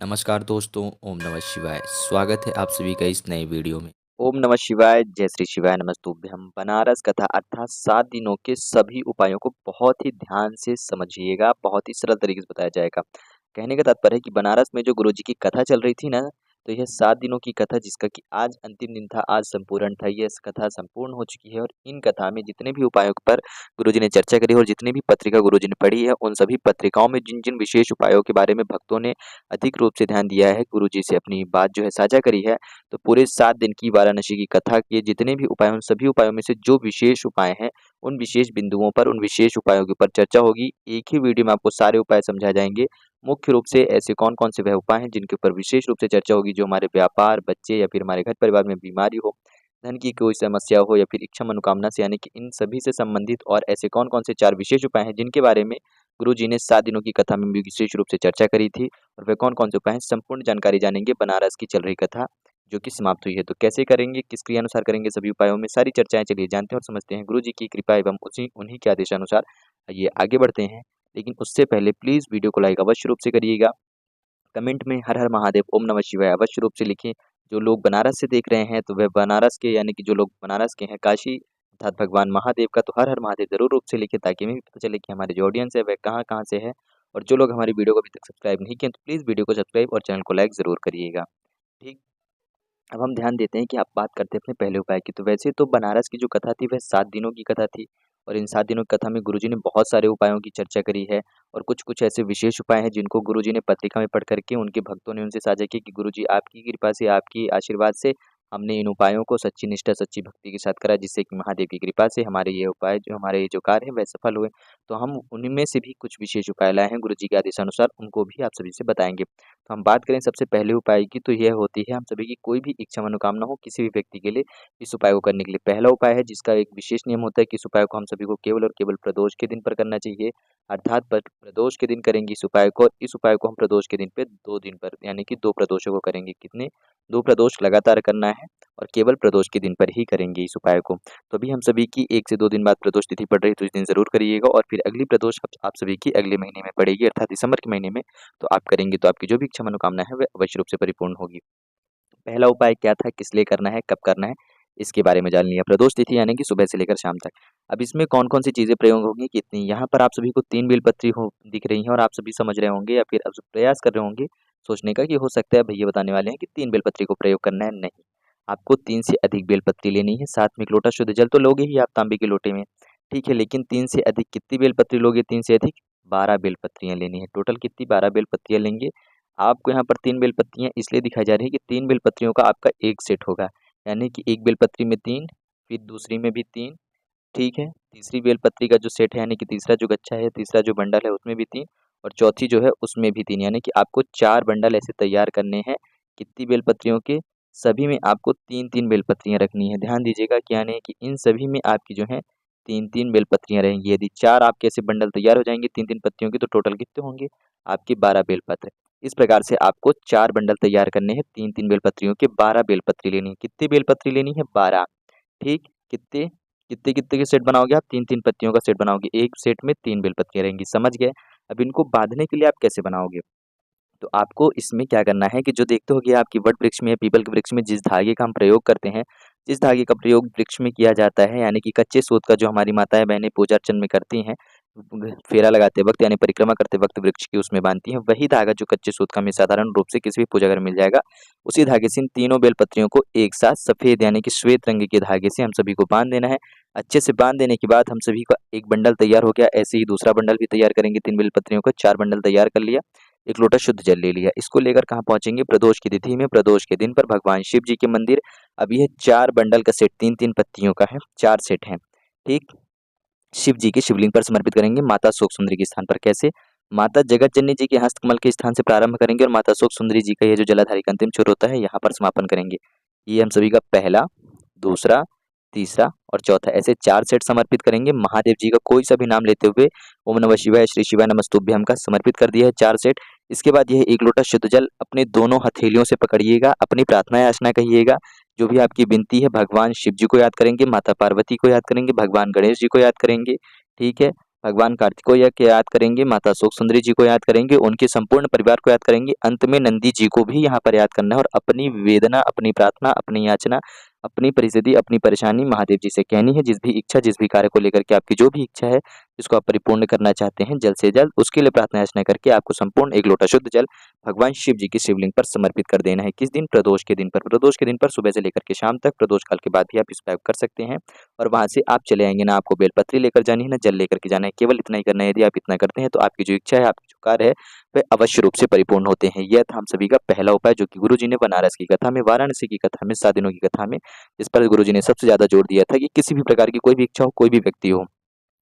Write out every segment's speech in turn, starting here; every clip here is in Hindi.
नमस्कार दोस्तों, ओम नमः शिवाय। स्वागत है आप सभी का इस नए वीडियो में। ओम नमः शिवाय, जय श्री शिवाय नमस्तुभ्यम। बनारस कथा अर्थात 7 दिनों के सभी उपायों को बहुत ही ध्यान से समझिएगा, बहुत ही सरल तरीके से बताया जाएगा। कहने का तात्पर्य है कि बनारस में जो गुरुजी की कथा चल रही थी ना, तो यह 7 दिनों की कथा जिसका कि आज अंतिम दिन था, आज संपूर्ण था, ये कथा संपूर्ण हो चुकी है और इन कथा में जितने भी उपायों पर गुरुजी ने चर्चा करी और जितनी भी पत्रिका गुरुजी ने पढ़ी है, उन सभी पत्रिकाओं में जिन-जिन विशेष उपायों के बारे में भक्तों ने अधिक रूप से ध्यान दिया है, गुरुजी से अपनी बात जो है साझा करी है, तो पूरे 7 दिन की वाराणसी की कथा के जितने भी उपाय हैं, उन सभी उपायों में से जो विशेष उपाय हैं, उन विशेष बिंदुओं पर, उन विशेष उपायों के ऊपर चर्चा होगी। एक ही वीडियो में आपको सारे उपाय समझाए जाएँगे। मुख्य रूप से ऐसे कौन-कौन से वह उपाय हैं जिनके ऊपर विशेष रूप से चर्चा होगी, जो हमारे व्यापार, बच्चे या फिर हमारे घर परिवार में बीमारी हो, धन की कोई समस्या हो या फिर इच्छा मनोकामना से यानी कि इन सभी से संबंधित और ऐसे कौन-कौन से 4 विशेष उपाय हैं जिनके बारे में गुरुजी ने 7 दिनों की कथा में भी विशेष रूप से चर्चा करी थी और वे कौन-कौन से उपाय हैं, संपूर्ण जानकारी जानेंगे बनारस की चल रही कथा जो कि समाप्त हुई है। तो कैसे करेंगे, किस क्रियानुसार करेंगे सभी उपायों में, सारी चर्चाएँ चलिए जानते हैं और समझते हैं। गुरुजी की कृपा एवं उसी उन्हीं के आदेशानुसार आइए आगे बढ़ते हैं। लेकिन उससे पहले प्लीज़ वीडियो को लाइक अवश्य रूप से करिएगा। कमेंट में हर हर महादेव, ओम नमः शिवाय अवश्य रूप से लिखें। जो लोग बनारस से देख रहे हैं तो वह बनारस के यानी कि जो लोग बनारस के हैं, काशी अर्थात भगवान महादेव का तो हर हर महादेव ज़रूर रूप से लिखें ताकि हमें भी पता चले कि हमारे जो ऑडियंस है वह कहाँ-कहाँ से है। और जो लोग हमारी वीडियो को अभी तक सब्सक्राइब नहीं किए हैं तो प्लीज़ वीडियो को सब्सक्राइब और चैनल को लाइक ज़रूर करिएगा। ठीक। अब हम ध्यान देते हैं कि आप बात करते हैं अपने पहले उपाय की। तो वैसे तो बनारस की जो कथा थी वह 7 दिनों की कथा थी और इन 7 दिनों की कथा में गुरुजी ने बहुत सारे उपायों की चर्चा करी है और कुछ-कुछ ऐसे विशेष उपाय हैं जिनको गुरुजी ने पत्रिका में पढ़ कर के उनके भक्तों ने उनसे साझा किए कि गुरुजी आपकी कृपा से, आपकी आशीर्वाद से हमने इन उपायों को सच्ची निष्ठा, सच्ची भक्ति के साथ करा जिससे कि महादेव की कृपा से हमारे ये उपाय जो हमारे ये जो कार्य है वह सफल हुए। तो हम उनमें से भी कुछ विशेष उपाय लाए हैं गुरुजी के आदेशानुसार, उनको भी आप सभी से बताएँगे। तो हम बात करें सबसे पहले उपाय की तो यह होती है हम सभी की कोई भी इच्छा मनोकामना हो किसी भी व्यक्ति के लिए इस उपाय को करने के लिए पहला उपाय है जिसका एक विशेष नियम होता है कि इस उपाय को हम सभी को केवल और केवल प्रदोष के दिन पर करना चाहिए अर्थात प्रदोष के दिन करेंगे इस उपाय को और इस उपाय को हम प्रदोष के दिन पे 2 दिन पर यानी कि 2 प्रदोषों को करेंगे कितने 2 प्रदोष लगातार करना है और केवल प्रदोष के दिन पर ही करेंगे इस उपाय को। तो अभी हम सभी की 1 से 2 दिन बाद प्रदोष तिथि पड़ रही है तो इस दिन ज़रूर करिएगा और फिर अगली प्रदोष आप सभी की अगले महीने में पड़ेगी अर्थात दिसंबर के महीने में। तो आप करेंगे तो आपकी जो भी इच्छा मनोकामना है वह अवश्य रूप से परिपूर्ण होगी। पहला उपाय क्या था, किस लिए करना है, कब करना है, इसके बारे में जान लिया। प्रदोष तिथि यानी कि सुबह से लेकर शाम तक। अब इसमें कौन-कौन सी चीज़ें प्रयोग होंगी, कितनी? यहाँ पर आप सभी को 3 बेलपत्री हो दिख रही हैं और आप सभी समझ रहे होंगे या फिर अब प्रयास कर रहे होंगे सोचने का कि हो सकता है भैया बताने वाले हैं कि 3 बेलपत्री को प्रयोग करना है, नहीं। आपको 3 से अधिक बेलपत्री लेनी है, साथ में 1 लोटा शुद्ध जल तो लोगे ही आप तांबे के लोटे में, ठीक है? लेकिन 3 से अधिक कितनी बेलपत्री लोगे 3 से अधिक? 12 बेलपत्रियाँ लेनी है। टोटल कितनी 12 बेलपत्रियाँ लेंगे। आपको यहाँ पर 3 बेलपत्रियाँ इसलिए दिखाई जा रही है कि 3 बेलपत्रियों का आपका एक सेट होगा। यानी कि एक बेलपत्री में 3, फिर दूसरी में भी 3, ठीक है? तीसरी बेलपत्री का जो सेट है यानी कि तीसरा जो गच्छा है, तीसरा जो बंडल है उसमें भी 3 और चौथी जो है उसमें भी 3 यानी कि आपको 4 बंडल ऐसे तैयार करने हैं। कितनी बेलपत्रियों के? सभी में आपको 3-3 बेलपत्रियाँ रखनी है। ध्यान दीजिएगा कि यानी कि इन सभी में आपकी जो है 3-3 बेलपत्रियाँ रहेंगी। यदि 4 आपके ऐसे बंडल तैयार हो जाएँगे 3-3 पत्तियों के तो टोटल कितने होंगे? आपके 12 बेलपत्र। इस प्रकार से आपको 4 बंडल तैयार करने हैं, 3-3 बेलपत्रियों के 12 बेलपत्री लेनी है। कितनी बेलपत्री लेनी है? 12 ठीक। कितने कितने-कितने के सेट बनाओगे आप? 3-3 पत्तियों का सेट बनाओगे। एक सेट में 3 बेलपत्तियाँ रहेंगी, समझ गए? अब इनको बाँधने के लिए आप कैसे बनाओगे? तो आपको इसमें क्या करना है कि जो देखते होगे आपकी वट वृक्ष में या पीपल के वृक्ष में जिस धागे का हम प्रयोग करते हैं, जिस धागे का प्रयोग वृक्ष में किया जाता है यानी कि कच्चे सूत का जो हमारी माताएँ बहनें पूजा अर्चन में करती हैं, फेरा लगाते वक़्त यानी परिक्रमा करते वक़्त वृक्ष की उसमें बाँधती हैं, वही धागा जो कच्चे सूत का हमें साधारण रूप से किसी भी पूजा घर में मिल जाएगा, उसी धागे से इन तीनों बेलपत्रियों को एक साथ सफ़ेद यानी कि श्वेत रंग के धागे से हम सभी को बाँध देना है। अच्छे से बाँध देने के बाद हम सभी का एक बंडल तैयार हो गया, ऐसे ही दूसरा बंडल भी तैयार करेंगे 3 बेलपत्रियों का, 4 बंडल तैयार कर लिया। 1 लोटा शुद्ध जल ले लिया। इसको लेकर कहाँ पहुँचेंगे? प्रदोष की तिथि में, प्रदोष के दिन पर भगवान शिव जी के मंदिर। अब यह 4 बंडल का सेट 3-3 पत्तियों का है, 4 सेट हैं, ठीक? शिव जी के शिवलिंग पर समर्पित करेंगे, माता शोक सुंदरी के स्थान पर। कैसे? माता जगत जननी जी के हस्तकमल के स्थान से प्रारंभ करेंगे और माता शोक सुंदरी जी का ये जो जलाधारी का अंतिम छोर होता है, यहाँ पर समापन करेंगे। ये हम सभी का पहला, दूसरा, तीसरा और चौथा ऐसे 4 सेट समर्पित करेंगे। महादेव जी का कोई सा भी नाम लेते हुए ओम नमः शिवाय, श्री शिवाय नमस्तुभ्यम का समर्पित कर दिया है 4 सेट। इसके बाद यह 1 लोटा शुद्ध जल अपने दोनों हथेलियों से पकड़िएगा, अपनी प्रार्थना याचना कहिएगा, जो भी आपकी विनती है भगवान शिव जी को याद करेंगे, माता पार्वती को याद करेंगे, भगवान गणेश जी को याद करेंगे, ठीक है? भगवान कार्तिक को याद करेंगे, माता शोक सुंदरी जी को याद करेंगे, उनके संपूर्ण परिवार को याद करेंगे, अंत में नंदी जी को भी यहाँ पर याद करना है और अपनी वेदना, अपनी प्रार्थना, अपनी याचना, अपनी परिस्थिति, अपनी परेशानी महादेव जी से कहनी है। जिस भी इच्छा, जिस भी कार्य को लेकर के आपकी जो भी इच्छा है, जिसको आप परिपूर्ण करना चाहते हैं, जल्द से जल्द उसके लिए प्रार्थना याचना करके आपको संपूर्ण 1 लोटा शुद्ध जल भगवान शिव जी की शिवलिंग पर समर्पित कर देना है। किस दिन? प्रदोष के दिन पर। प्रदोष के दिन पर सुबह से लेकर के शाम तक, प्रदोष काल के बाद भी आप इस प्रयोग कर सकते हैं और वहाँ से आप चले आएँगे। ना आपको बेलपत्री लेकर जानी है, ना जल लेकर के जाना है, केवल इतना ही करना है। यदि आप इतना करते हैं तो आपकी जो इच्छा है, आपकी जो कार्य है, वह अवश्य रूप से परिपूर्ण होते हैं। यह था हम सभी का पहला उपाय, जो कि गुरु जी ने बनारस की कथा में, वाराणसी की कथा में, 7 दिनों की कथा में, जिस पर गुरु जी ने सबसे ज़्यादा जोर दिया था कि किसी भी प्रकार की कोई भी इच्छा हो, कोई भी व्यक्ति हो,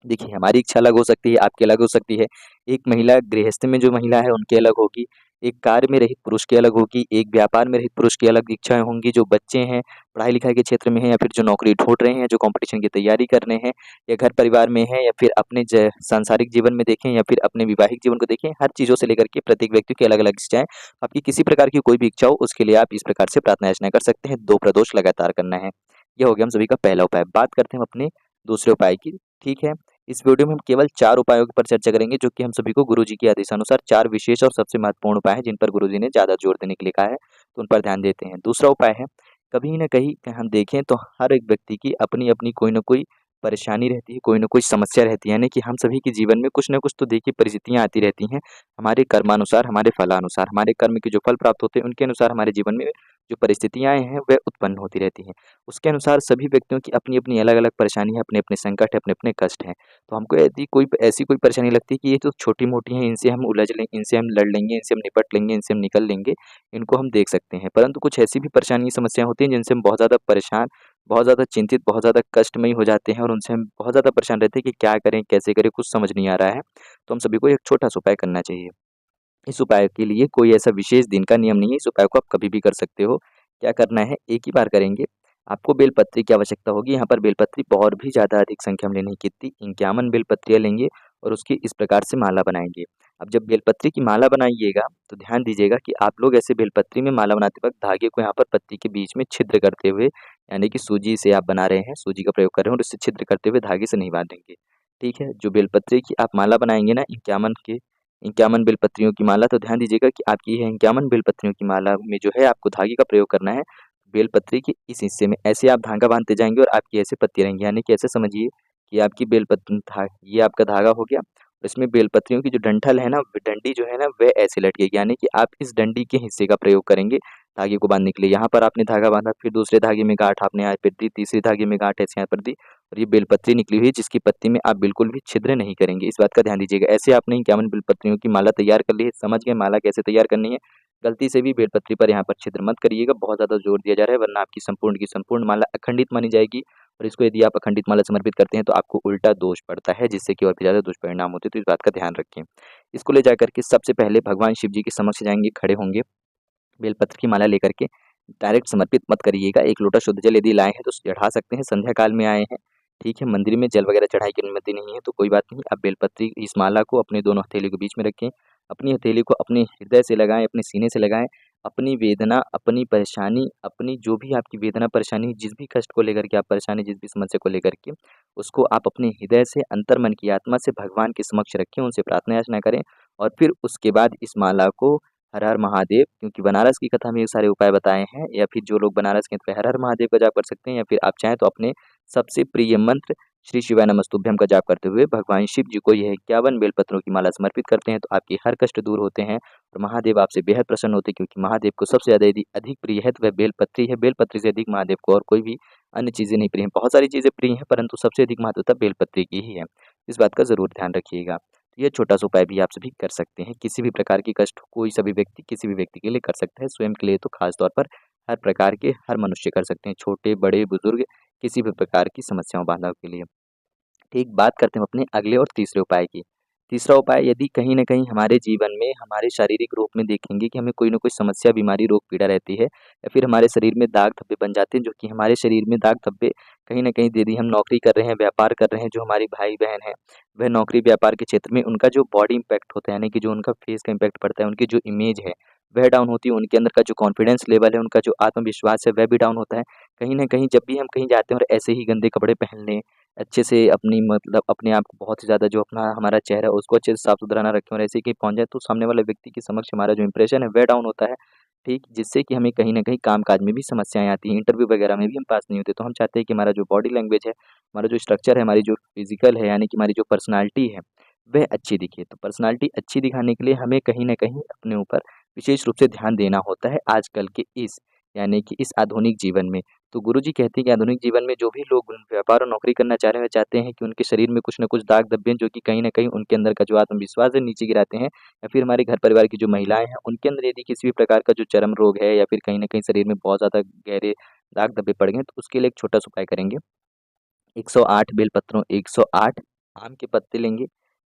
देखिए हमारी इच्छा अलग हो सकती है, आपकी अलग हो सकती है। एक महिला गृहस्थ में जो महिला है उनकी अलग होगी, एक कार्य में रहित पुरुष की अलग होगी, एक व्यापार में रहित पुरुष की अलग इच्छाएँ होंगी, जो बच्चे हैं, पढ़ाई-लिखाई के क्षेत्र में हैं या फिर जो नौकरी ढूँढ रहे हैं, जो कॉम्पिटिशन की तैयारी कर रहे हैं या घर परिवार में हैं या फिर अपने सांसारिक जीवन में देखें या फिर अपने वैवाहिक जीवन को देखें, हर चीज़ों से लेकर के प्रत्येक व्यक्ति की अलग-अलग इच्छाएँ। आपकी किसी प्रकार की कोई भी इच्छा हो उसके लिए आप इस प्रकार से प्रार्थना याचना कर सकते हैं, 2 प्रदोष लगातार करना है। ये हो गया हम सभी का पहला उपाय। बात करते हैं हम अपने दूसरे उपाय की, ठीक है? इस वीडियो में हम केवल 4 उपायों पर चर्चा करेंगे, जो कि हम सभी को गुरुजी के आदेशानुसार 4 विशेष और सबसे महत्वपूर्ण उपाय हैं, जिन पर गुरुजी ने ज़्यादा जोर देने के लिए कहा है, तो उन पर ध्यान देते हैं। दूसरा उपाय है, कभी न कहीं हम देखें तो हर एक व्यक्ति की अपनी-अपनी कोई न कोई परेशानी रहती है, कोई न कोई समस्या रहती है, यानी कि हम सभी के जीवन में कुछ न कुछ तो देखिए परिस्थितियाँ आती रहती हैं, हमारे कर्मानुसार, हमारे फलानुसार, हमारे कर्म के जो फल प्राप्त होते हैं, उनके अनुसार हमारे जीवन में जो परिस्थितियाँ हैं, वह उत्पन्न होती रहती हैं। उसके अनुसार सभी व्यक्तियों की अपनी-अपनी अलग-अलग परेशानी है, अपने-अपने संकट है, अपने-अपने कष्ट हैं। तो हमको यदि कोई ऐसी कोई परेशानी लगती है कि ये तो छोटी-मोटी हैं, इनसे हम उलझ लें, इनसे हम लड़ लेंगे, इनसे हम निपट लेंगे, इनसे हम निकल लेंगे, इनको हम देख सकते हैं। परंतु कुछ ऐसी भी परेशानी समस्याएँ होती हैं जिनसे हम बहुत ज़्यादा परेशान, बहुत ज़्यादा चिंतित, बहुत ज़्यादा कष्टमयी हो जाते हैं और उनसे हम बहुत ज़्यादा परेशान रहते हैं कि क्या करें, कैसे करें, कुछ समझ नहीं आ रहा है। तो हम सभी को एक छोटा-सा उपाय करना चाहिए। इस उपाय के लिए कोई ऐसा विशेष दिन का नियम नहीं है, इस उपाय को आप कभी भी कर सकते हो। क्या करना है, एक ही बार करेंगे। आपको बेलपत्री की आवश्यकता होगी, यहाँ पर बेलपत्री और भी ज़्यादा अधिक संख्या में लेनी है, कितनी 51 बेलपत्रियाँ लेंगे और उसकी इस प्रकार से माला बनाएँगे। अब जब बेलपत्री की माला बनाइएगा, तो ध्यान दीजिएगा कि आप लोग ऐसे बेलपत्री में माला बनाते वक़्त धागे को यहाँ पर पत्ती के बीच में छिद्र करते हुए, यानी कि सूजी से आप बना रहे हैं, सूजी का प्रयोग कर रहे हैं और उससे छिद्र करते हुए धागे से नहीं बाँधेंगे। ठीक है? जो बेलपत्री की आप माला बनाएँगे ना 51 बेलपत्रियों की माला, तो ध्यान दीजिएगा कि आपकी यह 51 बेलपत्रियों की माला में जो है आपको धागे का प्रयोग करना है। बेलपत्री के इस हिस्से में ऐसे आप धागा बाँधते जाएँगे और आपकी ऐसे पत्तियाँ रहेंगी, यानी कि ऐसे समझिए कि आपकी ये आपका धागा हो गया। इसमें बेलपत्रियों की जो डंठल है ना, डंडी जो है ना, वह ऐसे लटकेगी, यानी कि आप इस डंडी के हिस्से का प्रयोग करेंगे धागे को बाँधने के लिए। यहाँ पर आपने धागा बाँधा, फिर दूसरे धागे में गाँठ आपने यहाँ पर दी, तीसरे धागे में गाँठ ऐसे यहाँ पर दी और ये बेलपत्री निकली हुई है, जिसकी पत्ती में आप बिल्कुल भी छिद्र नहीं करेंगे। इस बात का ध्यान दीजिएगा। ऐसे आपने 51 बेलपत्रियों की माला तैयार कर ली है, समझ गए माला कैसे तैयार करनी है। गलती से भी बेलपत्री पर यहाँ पर छिद्र मत करिएगा, बहुत ज़्यादा जोर दिया जा रहा है, वरना आपकी संपूर्ण की संपूर्ण माला अखंडित मानी जाएगी और इसको यदि आप अखंडित माला समर्पित करते हैं तो आपको उल्टा दोष पड़ता है, जिससे कि और भी ज़्यादा दुष्परिणाम होते हैं, तो इस बात का ध्यान रखें। इसको ले जाकर के सबसे पहले भगवान शिव जी के समक्ष जाएँगे, खड़े होंगे, बेलपत्र की माला लेकर के डायरेक्ट समर्पित मत करिएगा। 1 लोटा शुद्ध जल यदि लाए हैं तो चढ़ा सकते हैं, संध्या काल में आए हैं, ठीक है? मंदिर में जल वगैरह चढ़ाई की अनुमति नहीं है तो कोई बात नहीं, आप बेलपत्री इस माला को अपने दोनों हथेलियों के बीच में रखें, अपनी हथेली को अपने हृदय से लगाएँ, अपने सीने से लगाएँ। अपनी वेदना, अपनी परेशानी, अपनी जो भी आपकी वेदना, परेशानी, जिस भी कष्ट को लेकर के आप परेशान हैं, जिस भी समस्या को लेकर के, उसको आप अपने हृदय से, अंतर्मन की आत्मा से भगवान के समक्ष रखें, उनसे प्रार्थना याचना करें और फिर उसके बाद इस माला को हर हर महादेव, क्योंकि बनारस की कथा में ये सारे उपाय बताए हैं, या फिर जो लोग बनारस के हैं तो हर हर महादेव का जाप कर सकते हैं, या फिर आप चाहें तो अपने सबसे प्रिय मंत्र श्री शिवाय नमस्तुभ्यम का जाप करते हुए भगवान शिव जी को यह 51 बेलपत्रों की माला समर्पित करते हैं, तो आपके हर कष्ट दूर होते हैं और महादेव आपसे बेहद प्रसन्न होते हैं, क्योंकि महादेव को सबसे ज़्यादा यदि अधिक प्रिय है तो वह बेलपत्री है। बेलपत्री से अधिक महादेव को और कोई भी अन्य चीज़ें नहीं प्रिय हैं। बहुत सारी चीज़ें प्रिय हैं, परंतु सबसे अधिक महत्वता बेलपत्री की ही है। इस बात का ज़रूर ध्यान रखिएगा। तो ये छोटा-सा उपाय भी आप सभी कर सकते हैं। किसी भी प्रकार की कष्ट कोई सभी व्यक्ति किसी भी व्यक्ति के लिए कर सकता है। स्वयं के लिए तो खास तौर पर हर प्रकार के हर मनुष्य कर सकते हैं, छोटे, बड़े, बुजुर्ग, किसी भी प्रकार की समस्याओं बाधाओं के लिए। ठीक, बात करते हैं अपने अगले और तीसरे उपाय की। तीसरा उपाय, यदि कहीं न कहीं हमारे जीवन में, हमारे शारीरिक रूप में देखेंगे कि हमें कोई न कोई समस्या, बीमारी, रोग, पीड़ा रहती है या फिर हमारे शरीर में दाग-धब्बे बन जाते हैं, जो कि हमारे शरीर में दाग-धब्बे कहीं न कहीं यदि हम नौकरी कर रहे हैं, व्यापार कर रहे हैं, जो हमारे भाई-बहन हैं, वह नौकरी व्यापार के क्षेत्र में उनका जो बॉडी इम्पैक्ट होता है, यानी कि जो उनका फेस का इम्पैक्ट पड़ता है, उनकी जो इमेज है, वह डाउन होती है, उनके अंदर का जो कॉन्फिडेंस लेवल है, उनका जो आत्मविश्वास है, वह भी डाउन होता है। कहीं न कहीं जब भी हम कहीं जाते हैं और ऐसे ही गंदे कपड़े पहन लें, अच्छे से अपनी मतलब अपने आप को बहुत ही ज़्यादा जो अपना हमारा चेहरा है उसको अच्छे से साफ-सुथरा ना रखें और ऐसे ही कहीं पहुँच जाए तो सामने वाले व्यक्ति के समक्ष हमारा जो इंप्रेशन है वह डाउन होता है, ठीक? जिससे कि हमें कहीं न कहीं काम-काज में भी समस्याएँ आती हैं, इंटरव्यू वगैरह में भी हम पास नहीं होते। तो हम चाहते हैं कि हमारा जो बॉडी लैंग्वेज है, हमारा जो स्ट्रक्चर है, हमारी जो फिज़िकल है यानी कि हमारी जो पर्सनैलिटी है, वह अच्छी दिखे। तो पर्सनैलिटी अच्छी दिखाने के लिए हमें कहीं न कहीं अपने ऊपर विशेष रूप से ध्यान देना होता है आजकल के इस यानी कि इस आधुनिक जीवन में। तो गुरुजी कहते हैं कि आधुनिक जीवन में जो भी लोग व्यापार और नौकरी करना चाह रहे हैं, वे चाहते हैं कि उनके शरीर में कुछ न कुछ दाग धब्बे हैं, जो कि कहीं न कहीं उनके अंदर का जो आत्मविश्वास है नीचे गिराते हैं या फिर हमारे घर परिवार की जो महिलाएँ हैं, उनके अंदर यदि किसी भी प्रकार का जो चर्म रोग है या फिर कहीं न कहीं शरीर में बहुत ज़्यादा गहरे दाग धब्बे पड़ गए हैं, तो उसके लिए एक छोटा-सा उपाय करेंगे। 108 बेलपत्रों 108 आम के पत्ते लेंगे,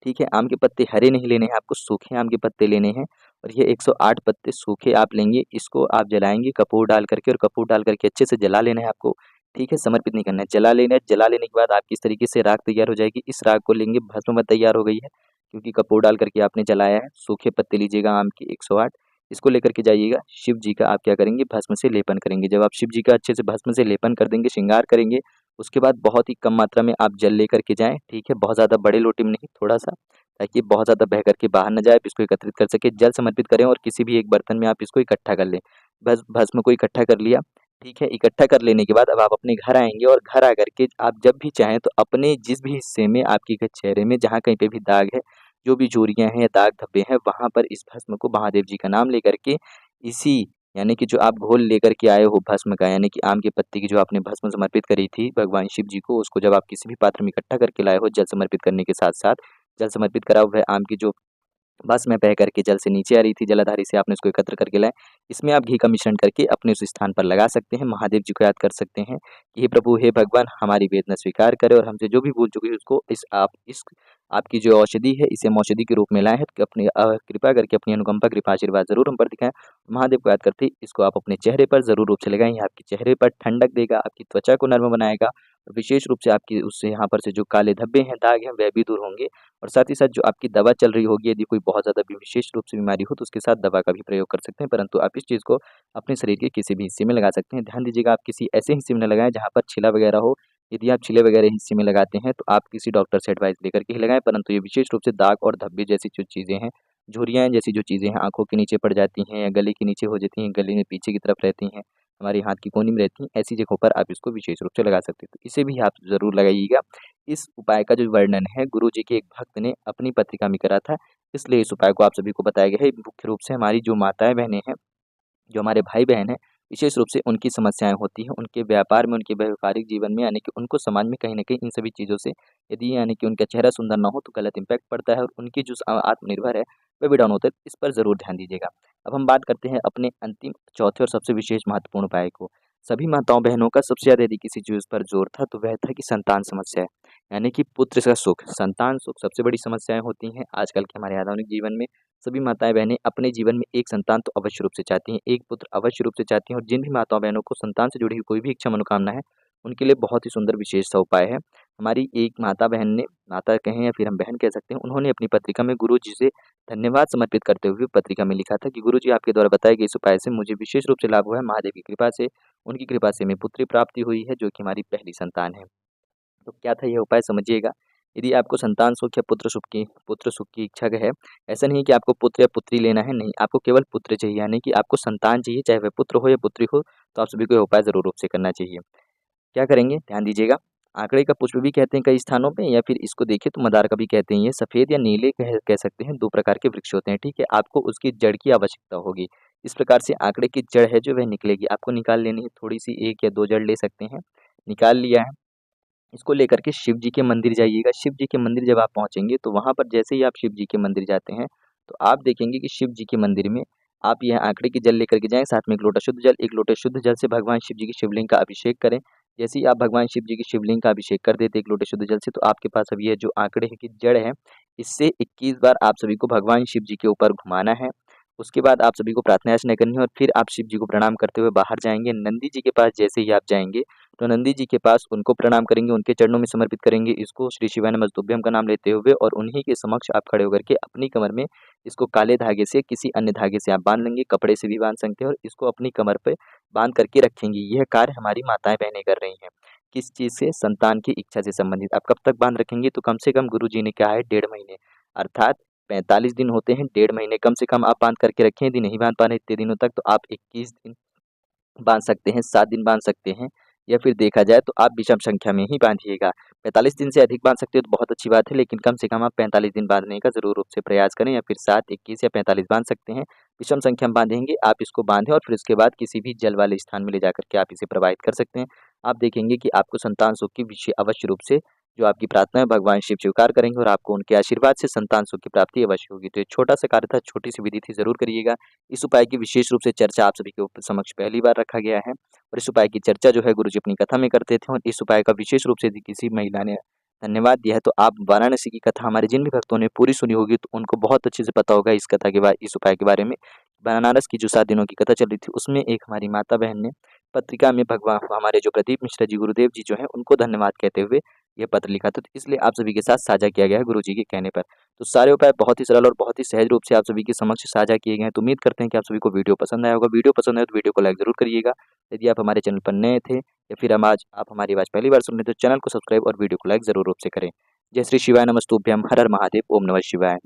ठीक है? आम के पत्ते हरे नहीं लेने हैं आपको, सूखे आम के पत्ते लेने हैं और ये 108 पत्ते सूखे आप लेंगे, इसको आप जलाएँगे कपूर डाल कर के और कपूर डाल कर के अच्छे से जला लेना है आपको, ठीक है? समर्पित नहीं करना है, जला लेना है, जला लेने के बाद आपकी इस तरीके से राख तैयार हो जाएगी, इस राख को लेंगे भस्म में तैयार हो गई है, क्योंकि कपूर डाल कर के आपने जलाया है, सूखे पत्ते लीजिएगा आम के 108 इसको लेकर के जाइएगा, शिव जी का आप क्या करेंगे भस्म से लेपन करेंगे, जब आप शिव जी का अच्छे से भस्म से लेपन कर देंगे, श्रृंगार करेंगे उसके बाद बहुत ही कम मात्रा में आप जल लेकर के जाएँ, ठीक है? बहुत ज़्यादा बड़े लोटे में नहीं, थोड़ा-सा ताकि बहुत ज़्यादा बह कर के बाहर ना जाए, आप इसको एकत्रित कर सकें। जल समर्पित करें और किसी भी एक बर्तन में आप इसको इकट्ठा कर लें। बस भस्म को इकट्ठा कर लिया, ठीक है? इकट्ठा कर लेने के बाद अब आप अपने घर आएँगे और घर आकर के आप जब भी चाहें तो अपने जिस भी हिस्से में आपके चेहरे में जहाँ कहीं पे भी दाग है, जो भी झुर्रियाँ हैं या दाग धब्बे हैं, वहाँ पर इस भस्म को महादेव जी का नाम लेकर के इसी यानी कि जो आप घोल लेकर के आए हो भस्म का यानी कि आम के पत्ते की जो आपने भस्म समर्पित करी थी भगवान शिव जी को, उसको जब आप किसी भी पात्र में इकट्ठा करके लाए हो जल समर्पित करने के साथ-साथ, जल समर्पित करा हुआ आम की जो भस्म बह करके जल से नीचे आ रही थी, जलाधारी से आपने उसको एकत्र करके लाए। इसमें आप घी का मिश्रण करके अपने उस स्थान पर लगा सकते हैं, महादेव जी को याद कर सकते हैं कि हे प्रभु, हे भगवान हमारी वेदना स्वीकार करें और हमसे जो भी भूल चुकी है उसको इस आपकी जो औषधि है इसे हम औषधि के रूप में लाए हैं तो अपनी कृपा करके अपनी अनुकंपा, कृपा, आशीर्वाद ज़रूर हम पर दिखाएँ। महादेव को याद करते ही इसको आप अपने चेहरे पर ज़रूर रूप से लगाएँ, ये आपके चेहरे पर ठंडक देगा, आपकी त्वचा को नर्म बनाएगा और विशेष रूप से आपकी उससे यहाँ पर से जो काले धब्बे हैं, दाग हैं, वह भी दूर होंगे। और साथ ही साथ जो आपकी दवा चल रही होगी, यदि कोई बहुत ज़्यादा भी विशेष रूप से बीमारी हो, तो उसके साथ दवा का भी प्रयोग कर सकते हैं, परंतु आप इस चीज़ को अपने शरीर के किसी भी हिस्से में लगा सकते हैं। ध्यान दीजिएगा आप किसी ऐसे हिस्से में ना लगाएँ जहाँ पर छिला वगैरह हो। यदि आप छिले वगैरह हिस्से में लगाते हैं, तो आप किसी डॉक्टर से एडवाइस लेकर के ही लगाएँ, परंतु ये विशेष रूप से दाग और धब्बे जैसी जो चीज़ें हैं, झुर्रियाँ जैसी जो चीज़ें हैं, आँखों के नीचे पड़ जाती हैं या गले के नीचे हो जाती हैं, गले में पीछे की तरफ रहती हैं, हमारे हाथ की कोहनी में रहती हैं, ऐसी जगहों पर आप इसको विशेष रूप से लगा सकते हैं। तो इसे भी आप ज़रूर लगाइएगा। इस उपाय का जो वर्णन है गुरुजी के एक भक्त ने अपनी पत्रिका में करा था, इसलिए इस उपाय को आप सभी को बताया गया है। मुख्य रूप से हमारी जो माताएँ-बहनें हैं, जो हमारे भाई-बहन हैं, विशेष रूप से उनकी समस्याएँ होती हैं, उनके व्यापार में, उनके व्यावहारिक जीवन में यानी कि उनको समाज में कहीं न कहीं इन सभी चीज़ों से यदि यानी कि उनका चेहरा सुंदर ना हो तो गलत इम्पैक्ट पड़ता है और उनकी जो आत्मनिर्भर है, वह भी डाउन होता है। इस पर ज़रूर ध्यान दीजिएगा। अब हम बात करते हैं अपने अंतिम चौथे और सबसे विशेष महत्वपूर्ण उपाय को। सभी माताओं-बहनों का सबसे ज़्यादा यदि किसी चीज़ पर ज़ोर था, तो वह था कि संतान समस्या है, यानी कि पुत्र का सुख। संतान सुख सबसे बड़ी समस्याएँ होती हैं आजकल के हमारे आधुनिक जीवन में। सभी माताएँ-बहनें अपने जीवन में एक संतान तो अवश्य रूप से चाहती हैं, एक पुत्र अवश्य रूप से चाहती हैं और जिन भी माताओं-बहनों को संतान से जुड़ी हुई कोई भी इच्छा मनोकामना है, उनके लिए बहुत ही सुंदर विशेष सा उपाय है। हमारी एक माता-बहन ने माता कहें या फिर हम बहन कह सकते हैं, उन्होंने अपनी पत्रिका में गुरुजी से धन्यवाद समर्पित करते हुए पत्रिका में लिखा था कि गुरुजी आपके द्वारा बताए गए इस उपाय से मुझे विशेष रूप से लाभ हुआ है। महादेव की कृपा से, उनकी कृपा से हमें पुत्री प्राप्ति हुई है, जो कि हमारी पहली संतान है। तो क्या था यह उपाय समझिएगा। यदि आपको संतान सुख या पुत्र सुख की इच्छा है, ऐसा नहीं कि आपको पुत्र या पुत्री लेना है, नहीं, आपको केवल पुत्र चाहिए यानी कि आपको संतान चाहिए, चाहे वह पुत्र हो या पुत्री हो, तो आप सभी को यह उपाय ज़रूर रूप से करना चाहिए। क्या करेंगे? ध्यान दीजिएगा। आंकड़े का पुष्प भी कहते हैं कई स्थानों पे या फिर इसको देखें तो मदार का भी कहते हैं। ये सफ़ेद या नीले कह सकते हैं, 2 प्रकार के वृक्ष होते हैं, ठीक है? आपको उसकी जड़ की आवश्यकता होगी। इस प्रकार से आंकड़े की जड़ है जो वह निकलेगी, आपको निकाल लेनी है, थोड़ी-सी 1 या 2 जड़ ले सकते हैं, निकाल लिया है। इसको लेकर के शिव जी के मंदिर जाइएगा। शिव जी के मंदिर जब आप पहुँचेंगे तो वहाँ पर जैसे ही आप शिव जी के मंदिर जाते हैं, तो आप देखेंगे कि शिव जी के मंदिर में आप यह आंकड़े की जल लेकर के जाएँ, साथ में 1 लोटा शुद्ध जल, 1 लोटे शुद्ध जल से भगवान शिव जी की शिवलिंग का अभिषेक करें। जैसे ही आप भगवान शिव जी की शिवलिंग का अभिषेक कर देते 1 लोटे शुद्ध जल से, तो आपके पास अब ये जो आंकड़े की जड़ है, इससे 21 बार आप सभी को भगवान शिव जी के ऊपर घुमाना है। उसके बाद आप सभी को प्रार्थना अर्चना करनी है और फिर आप शिव जी को प्रणाम करते हुए बाहर जाएँगे। नंदी जी के पास जैसे ही आप जाएँगे, तो नंदी जी के पास उनको प्रणाम करेंगे, उनके चरणों में समर्पित करेंगे इसको श्री शिवाय नमस्तुभ्यम का नाम लेते हुए और उन्हीं के समक्ष आप खड़े होकर के अपनी कमर में इसको काले धागे से किसी अन्य धागे से आप बांध लेंगे, कपड़े से भी बांध सकते हैं और इसको अपनी कमर पे बांध करके रखेंगी। यह कार्य हमारी माताएँ-बहनें कर रही हैं। किस चीज़ से? संतान की इच्छा से संबंधित। आप कब तक बाँध रखेंगे? तो कम से कम गुरुजी ने कहा है 1.5 महीने, अर्थात 45 दिन होते हैं, 1.5 महीने कम से कम आप बाँध करके रखें। यदि नहीं बाँध पा रहे इतने दिनों तक तो आप 21 दिन बाँध सकते हैं, 7 दिन बाँध सकते हैं, या फिर देखा जाए तो आप विषम संख्या में ही बाँधिएगा। 45 दिन से अधिक बाँध सकते हो तो बहुत अच्छी बात है, लेकिन कम से कम आप 45 दिन बाँधने का ज़रूर रूप से प्रयास करें, या फिर 7, 21 या 45 बाँध सकते हैं। विषम संख्या में बाँधेंगे, आप इसको बाँधें और फिर उसके बाद किसी भी जल वाले स्थान में ले जाकर के आप इसे प्रवाहित कर सकते हैं। आप देखेंगे कि आपको संतान सुख की विशे अवश्य रूप से जो आपकी प्रार्थना है भगवान शिव स्वीकार करेंगे और आपको उनके आशीर्वाद से संतान सुख की प्राप्ति अवश्य होगी। तो ये छोटा-सा कार्य था, छोटी-सी विधि थी, ज़रूर करिएगा। इस उपाय की विशेष रूप से चर्चा आप सभी के समक्ष पहली बार रखा गया है। और इस उपाय की चर्चा जो है गुरुजी अपनी कथा में करते थे, और इस उपाय का विशेष रूप से यदि किसी महिला ने धन्यवाद दिया है तो आप वाराणसी की कथा हमारे जिन भी भक्तों ने पूरी सुनी होगी तो उनको बहुत अच्छे से पता होगा इस कथा के इस उपाय के बारे में। बनारस की जो 7 दिनों की कथा चल रही थी उसमें एक हमारी माता बहन ने पत्रिका में भगवान हमारे जो प्रदीप मिश्रा जी गुरुदेव जी जो हैं उनको धन्यवाद कहते हुए यह पत्र लिखा था, तो इसलिए आप सभी के साथ साझा किया गया है गुरुजी के कहने पर। तो सारे उपाय बहुत ही सरल और बहुत ही सहज रूप से आप सभी के समक्ष साझा किए गए हैं। तो उम्मीद करते हैं कि आप सभी को वीडियो पसंद आया होगा। वीडियो पसंद आए तो वीडियो को लाइक ज़रूर करिएगा। यदि आप हमारे चैनल पर नए थे या फिर आप हमारी आवाज़ पहली बार सुन रहे हैं तो चैनल को सब्सक्राइब और वीडियो को लाइक ज़रूर रूप से करें। जय श्री शिवाय नमस्तुभ्यम, हर हर महादेव, ओम नमः शिवाय।